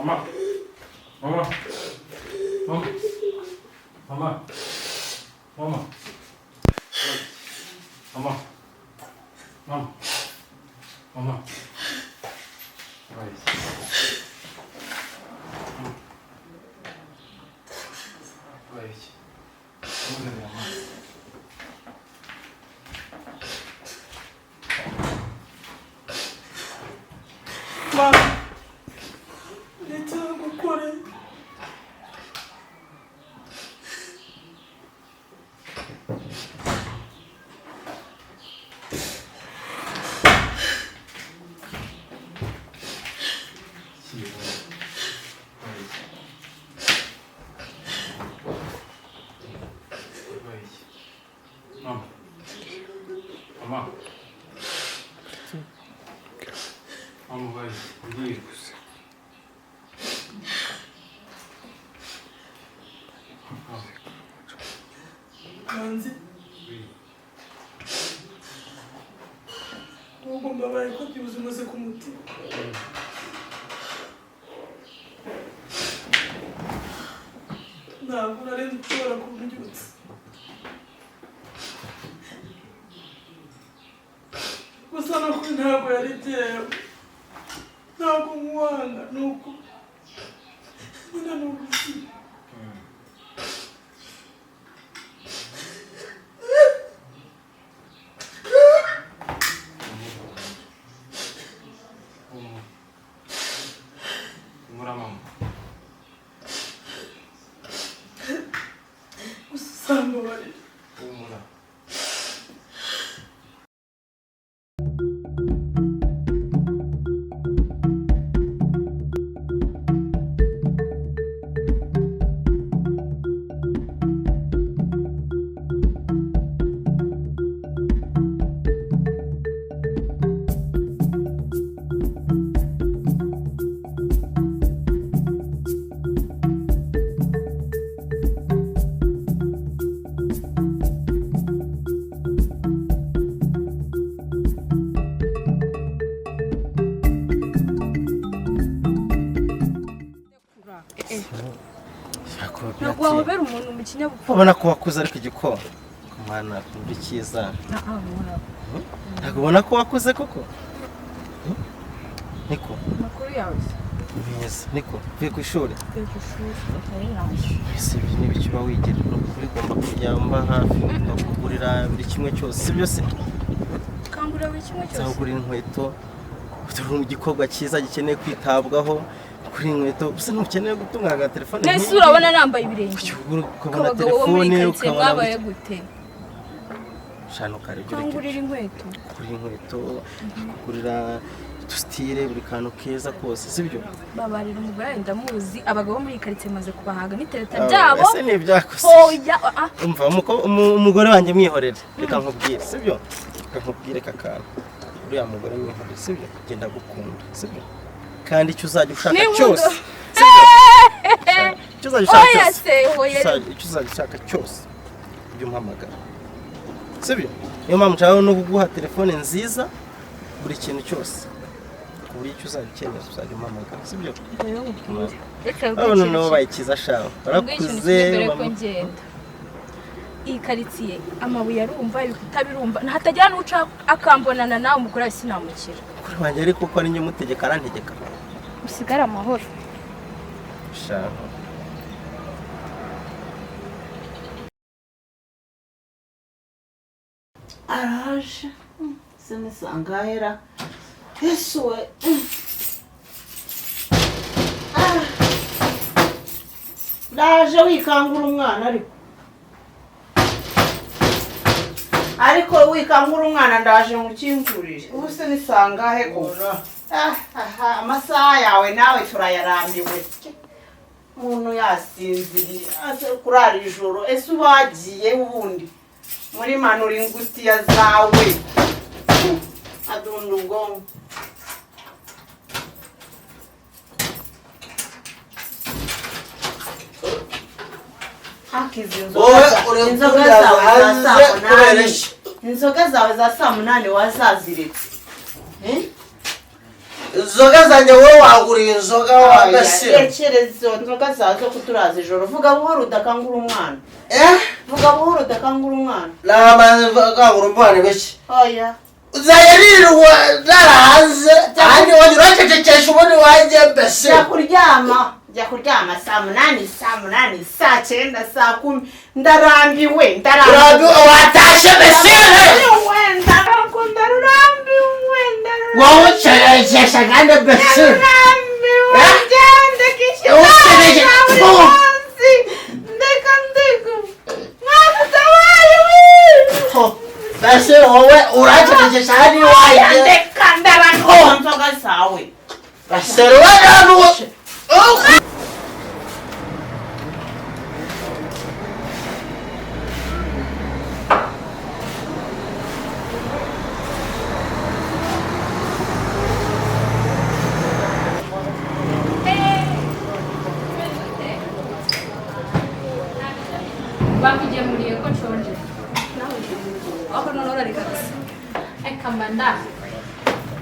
Mama. Mama. Mama. Mama. Mama. Mama. Mama. Mama. Right. Wait. Mama. Leta gukora. Mama. Mama. Mama, vai. Vírus. Manzi. Ugomba bari ko byuze umaze kumutima. Ntabwo nari nshobora kubyutsa. Gusa no kuri ntabwo yari byewe. Ntabwo mwanga nuko. Nyina n'ubuzima. Mama. Usanga bari. Mama. Ntabwo wabera umuntu mu kinyabupfura. Ubona ko wakuze ariko igikoma. Kumana kumva cyiza. Ntabwo ubona ko wakuze koko? Niko. Makuru yawe. Mwiza. Niko. Uvuye ku ishuri? Uvuye ku ishuri. Ari naje. Ese ibi ni ibiki uba wigira? Uri ugomba kujya mba hafi ukagurira buri kimwe cyose. Si byo se? Kangurira buri kimwe cyose. Uzagurira inkweto. Ufite igikorwa cyiza gikeneye kwitabwaho. Kuri inkweto gusa ntukeneye gutunga aga telefone. Nese urabona nambaye ibirenge. Ukabona telefone ukabaye gute? Shano kare byo. Kangurira inkweto. Kuri inkweto, kugurira dustire buri kantu keza kose sibyo? Babarira umugore ndamuzi abagabo muri karitsiye maze kubahaga n'itereta byabo. Ese ni byakose. Oya umva umugore wanjye mwihorere. Reka nkubwire sibyo? Reka nkubwire kakana. Uriya mugore mwihorere sibyo? Genda gukunda sibyo? Kandi icyo uzajya ushaka cyose icyo uzajya ushaka cyose ujye umpamagara sibyo? Niyo mpamvu nshaka no kuguha telefone nziza buri kintu cyose ku buryo icyo uzajya ukenera uzajya umpamagara sibyo? Abana nabo bayikiza shaho barakuze iyi karitsiye amabuye arumva ibikuta birumva hatagira n'uca akambonana nawe umugore sinamukira kuri wanjye ariko ko ari njye mutegeka arantegeka usigara amahoro shaho araje sinisangahera yesuwe ndaje wikangura umwana ariko wikangura umwana ndaje mukingurire ubu se nisangahe kora amasaha yawe nawe turayarambiwe umuntu yasinziriye kurara ijoro ese ubagiye ubundi muri manura ingutiya zawe adunda ubwonko inzoga zawe za saa munani wazaziretse inzoga zanjye wowe waguriye inzoga wambese tekereza izo nzoga zawe zo kuturaza ijoro vuga buhoro udakangura umwana vuga buhoro udakangura umwana n'amazi akangura umwana bake oya uzajya nirirwa narahanze ahandi wongera uracecekesha ubundi wanjye mbese jya kuryama saa munani saa cyenda saa 10 ndarambiwe watashe mbese wowe ucecekesha kandi mbese mbese wowe uracecekesha ahandi wanjye ndeka ndaranwa nzoga zawe mbese wowe bakugemuriye ko nshonje aho none urari kabisa eka manda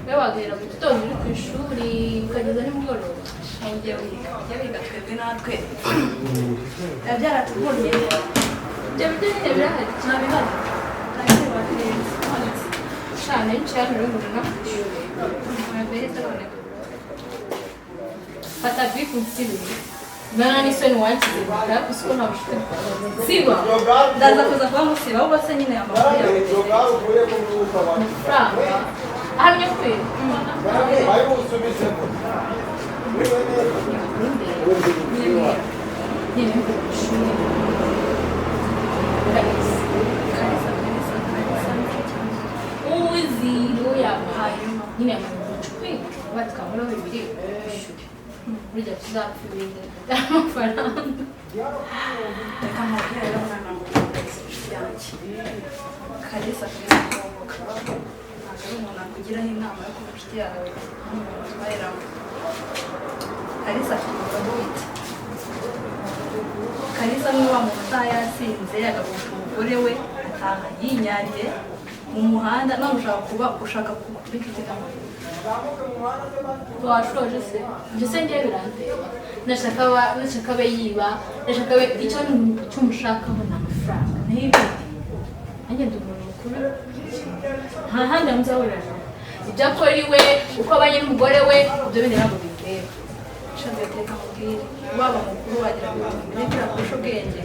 we wagera mu gitondo uri ku ishuri ukageza nimugoroba ujya wiga twebwe natwe byaratubonye ibyo nyine birahari ntabihari ariko bakeneye cyane cyane uri muri no ku ishuri fata biku nsibiri Nana nisoni wanchize bwa kusuko na ushite. Siba. Ndaza kuza kwa musiba ahubwo se nyine amakuru yawe. Franga. Ahamye kwe. Bayi usubize ko. Uziro ya hayo. Nyine amakuru. Batkamura bibiri. Burya tuzapfirinde amafaranga reka mubwire rero mwana yanjye Kalisa kuzamuka ntabwo ari umuntu akugiraho inama yo kuba inshuti yawe utwayiramo Kalisa akugiraho wita Kalisa ni wa muntu utaha yasinze agabuka umugore we ataha yinyariye mu muhanda none ushaka kubika ikiganiro washoje se ibyo se ngiye birandeba nashaka abe yiba nashaka abe icyo umushakaho ni amafaranga n'ibindi nanjye ndi umuntu mukuru nta handi muzahurira ibyo akora iwe uko abanye n'umugore we ibyo bindi ntabwo bindeba nshaka reka mubwire waba mukuru wagira ngo bimubwire kurusha ubwenge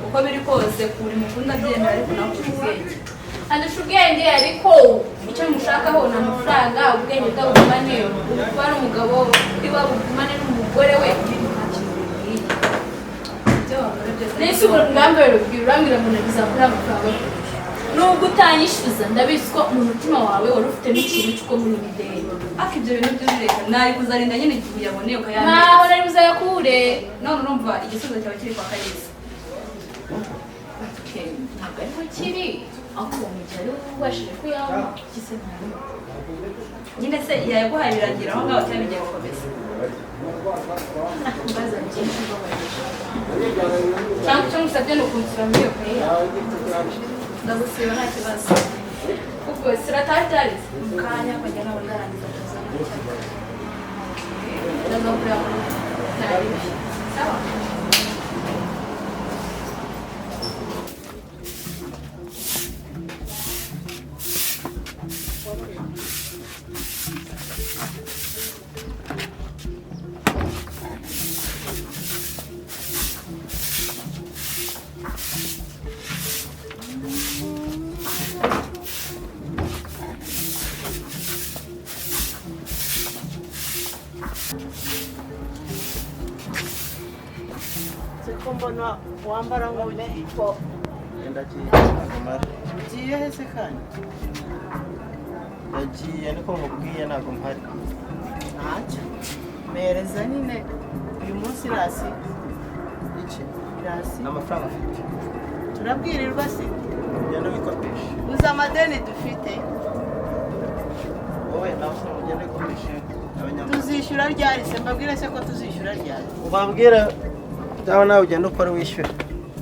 uko biri kose buri mukuru ndabyemera ariko nawe kurusha ubwenge andusha ubwenge ariko icyo mushakaho ni amafaranga ubwenge bwabo bugumane kuba ari umugabo biba bugumane n'umugore we nese urugamba rubwira urambwira ngo nabizakora amafaranga nubwo utanyishyuza ndabizi ko mu mutima wawe wari ufite n'ikintu cy'uko muri mideli ariko ibyo bintu by'urureka nari kuzarinda nyine igihe uyaboneye ukayamenya ntaho nari buzayakure none urumva igisubizo cyawe kiri kwa Kalisa ntabwo ariko kiri aho uwo mugihe ari ubashije kuyanywa gise ntayo nyine se yaguhaye biragira aho ngaho cyane bigiye gukomeza mbaza byinshi babarisha cyangwa icyo musabye ni ukunsura muri iyo kayi ndagusiba nta kibazo kuko sirataryarize mu kanya kujya nawe ndarangiza ndaza kureba ntarebe sawa mbona wambara nk'uko ugiye hese kandi yagiye niko mubwiye ntabwo mpari ntacyo mpereza nyine uyu munsi irasi iki irasi amafaranga afite turabwirirwa se ugenda wikopesha uzi amadeni dufite wowe nawe ugenda wikopesha tuzishyura ryari se mbabwire se ko tuzishyura ryari ubabwira cyangwa nawe ugenda ukora wishyura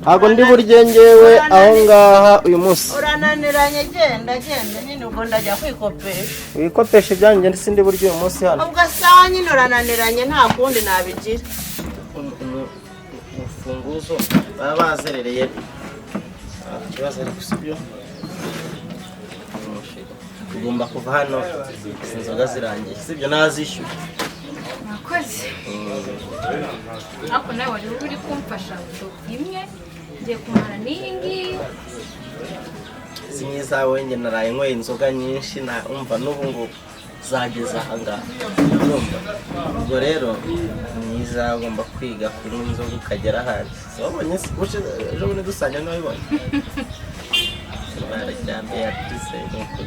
ntabwo ndi burye ngewe aho ngaha uyu munsi. Urananiranye, genda nyine ubwo ndajya kwikopesha. Wikopesha ibyanjye ndi sindi burye uyu munsi hano. Ubwo sawa nyine urananiranye nta kundi nabigira. Urufunguzo baba bazerereye. Ikibazo ari gusibyo. Ugomba kuva hano inzoga zirangiye. Sibyo nazishyura. Mwakoze. Ako nawe wari uri kumfasha imwe ngiye kumara n'ingi. Zimwe zawe njye naraye nyweye inzoga nyinshi na umva n'ubu ngubu zageza aha ngaha. Ubwo rero mwiza ugomba kwiga kunywa inzoga ukagera ahandi. Wabonye ejo bundi dusangira n'abibonye. Barajyambye yatise nuko.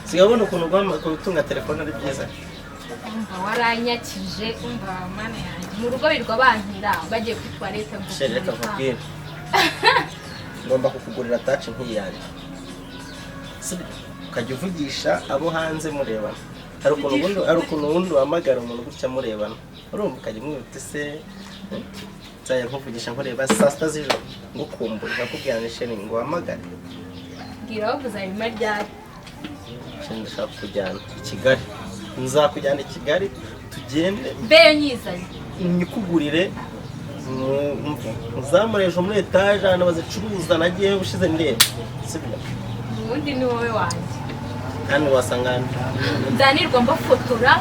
Sigabona ukuntu gutunga telefone ari byiza. Umva waranyakije umva mana yanjye mu rugo birwa bankira bagiye ku toilette ngo Reka nkubwire. Ngomba kukugurira touch nk'iyanjye. Ukajya uvugisha abo hanze murebana. Hari ukuntu ubundi wamagara umuntu gutya murebana. Urumva ukajya umwita se nzajya nkuvugisha nkureba saa sita z'ijoro ngukumbura nkakubwira ni sheni ngo wamagare. Bwira wavuze ayo maryari. Ndashaka kujyana i Kigali. Nzakujyana i Kigali tugende. Beyo nyizanye. Nyikugurire uzamureje muri etaje ahantu bazicuruza nagiye ushize ndeba. Sibyo? Ubundi ni wowe wanjye. Kandi wasanga Ndanirwa mbafotora.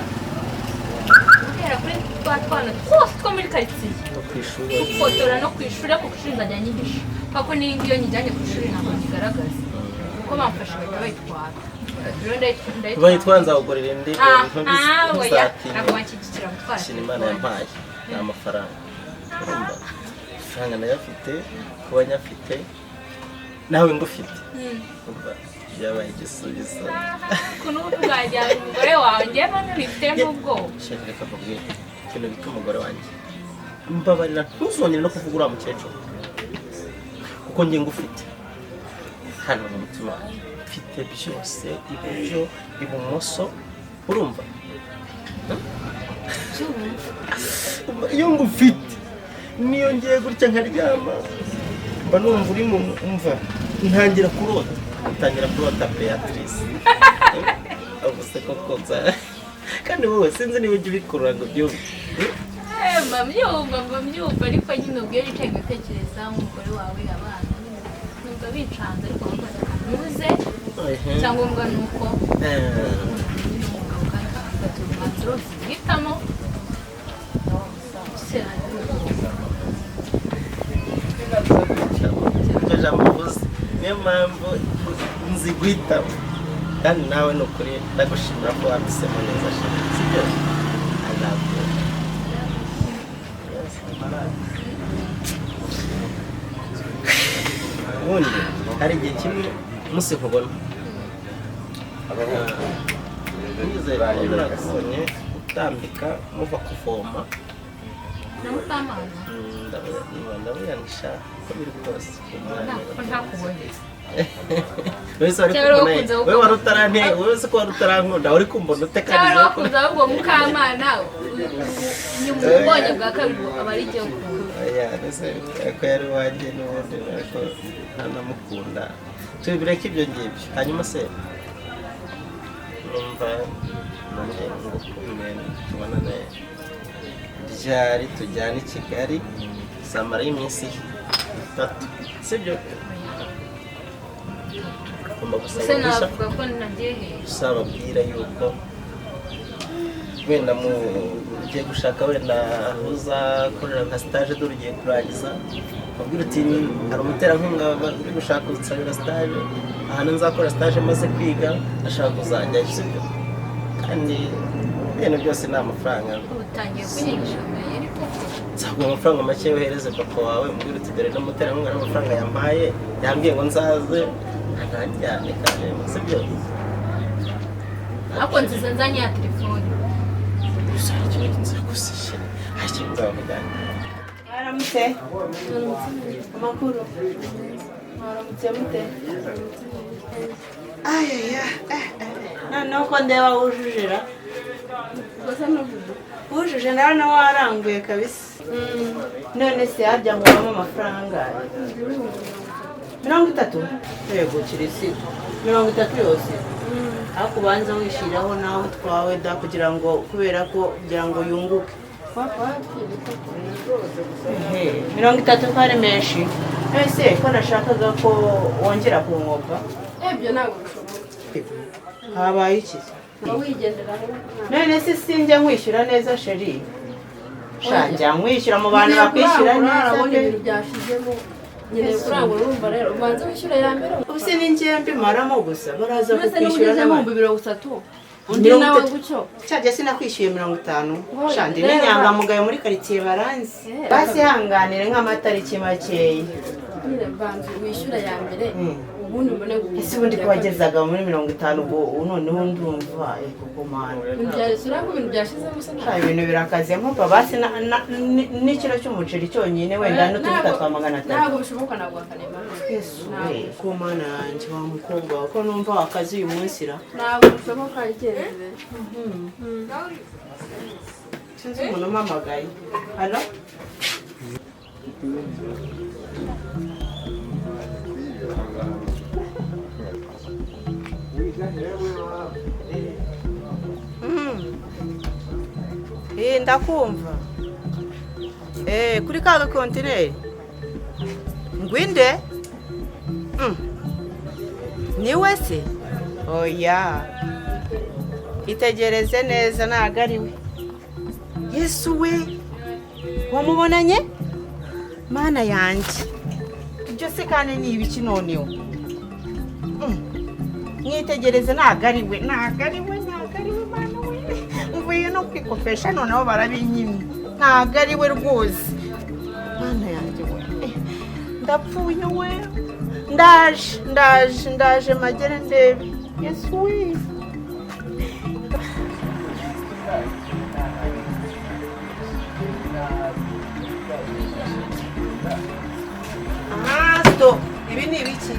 Kubera kuri twana twose two muri quartier. kwishuri. Gufotora no kwishuri ko kwishuri nzajya nyigisha. Kako n'ingiyo nyijyanye ku ishuri ntabwo kigaragaza. Uko bamfasha bahita bayitwara. Bayitwara nzawugurira indi ntabwo banshyigikira gutwara Imana yampaye ni amafaranga. Urumva amafaranga nayo afite kuba nyafite nawe ngufite. Urumva byabaye igisubizo. ukuntu bwajyana umugore wawe njye mbona bifite n'ubwoba. Reka nkubwire ikintu bita umugore wanjye. Mbabarira ntuzongere no kuvuga uriya mukecuru kuko njye ngufite hano mu mutima mfite byose, iburyo ibumoso. Urumva iyo ngufite niyo ngiye gutya nkaryama mba numva uri mu mva ntangira kurota Beatrice. Ubuse koko kandi wowe sinzi niba ujya ubikurura ngo byumve. mbabyumva ariko nyine ubwiye yicaye gutekereza umugore wawe abana nubwo bicanze ariko ntuze icyangombwa ni uko umwanzuro zihitamo iryo jambo uvuze niyo mpamvu nzi guhitamo kandi nawe ni ukuri ndagushimira ko wabihisemo neza. Sibyo? ubundi hari igihe kimwe umunsi nkubona nigeze naragusonye utambika muva kuvoma na mutamana ndabuyanisha uko biri kose ntakubonye wowe wari utarante wowe se ko wari utarankunda uri kumbona utekaniza cyangwa wakunze ahubwo mukamana nyuma ubonye bwa kabiri aba ari igihugu ko yari wanjye n'ubundi ariko ntanamukunda tubireke ibyo ngibyo. Hanyuma se numva nanjye ngukumye tubonane ryari tujyana i Kigali zamarayo iminsi 3. Sibyo? gusa navuga ko nagiye usababwira yuko wenda ugiye gushaka wenda uzakorera nka stage dore ugiye kurangiza babwira uti hari umuterankunga uri gushaka gusabira stage ahantu nzakora stage maze kwiga ashaka kuzajya. Sibyo? kandi ibintu byose ni amafaranga. utangiye kunyigisha ariko nzaguha amafaranga make yohereze papa wawe mbwira uti dore n'umuterankunga n'amafaranga yampaye yambwiye ngo nzaze ntajyane kandi. Sibyo? ariko nziza nzanye ya telefone gusa ikintu nzagusishe hari ikintu nzabamujyana. Mwaramutse. Amakuru. Mwaramutse mute. Noneho ko ndeba wujujira basa n'ubu wujuje nawe nawe waranguye kabisa. None se harya ngo ubamo amafaranga 30? Yego kirisitu 30 yose. Ariko ubanza wishyiraho nawe twawe da kugira ngo kubera ko kugira ngo yunguke. 30 ko ari menshi. Ese ko nashakaga ko wongera kunkopa. Ebyo ntabwo bishoboka. Habaye iki? Wigendera None se sinjye nkwishyura neza sheri. Shanja nkwishyura mu bantu bakwishyura neza. Ibintu byashizemo. Nyine kurangura urumva rero ubanza wishyura ya mbere. Ubuse ninjye mbimaramo gusa baraza kukwishyura n'amahumbi 30. Undi nawe gucyo. Cyaje sinakwishyuye 50. Shandi n'inyangamugayo muri quartier baranzi. Basi hanganire nk'amatariki makeyi. Nyine banze wishyura ya mbere. Ubundi mbone ese ubundi kwagezaga muri 50 ubwo noneho ndumva kugumana. Byarasura ko ibintu byashize gusa nta. Ibintu birakaze nko basi n'ikiro cy'umuceri cyonyine wenda n'utuvuta twa 500. Ntabwo bishoboka ntabwo akanema. Yesu we kumana yanjye wa mukobwa ko numva wakazi uyu munsi ra. Ntabwo bishoboka igereze. Sinzi umuntu umpamagaye. Halo? Ndakumva. Kuri ka kontineri. Ngwinde? Ni wese? Oya. Itegereze neza ntago ari we. Yesu we. Wamubonanye? Mana yanjye. Ibyo se kandi ni ibiki noneho? Mwitegereze ntago ari we, ntago ari we, ntago ari we mana we. Mvuye no kwikopesha noneho barabinyimye. Ntago ari we rwose. Mana yanjye we. Ndapfuye we. Ndaje magere ndebe. Yesu we. Stop. Ibi ni ibiki?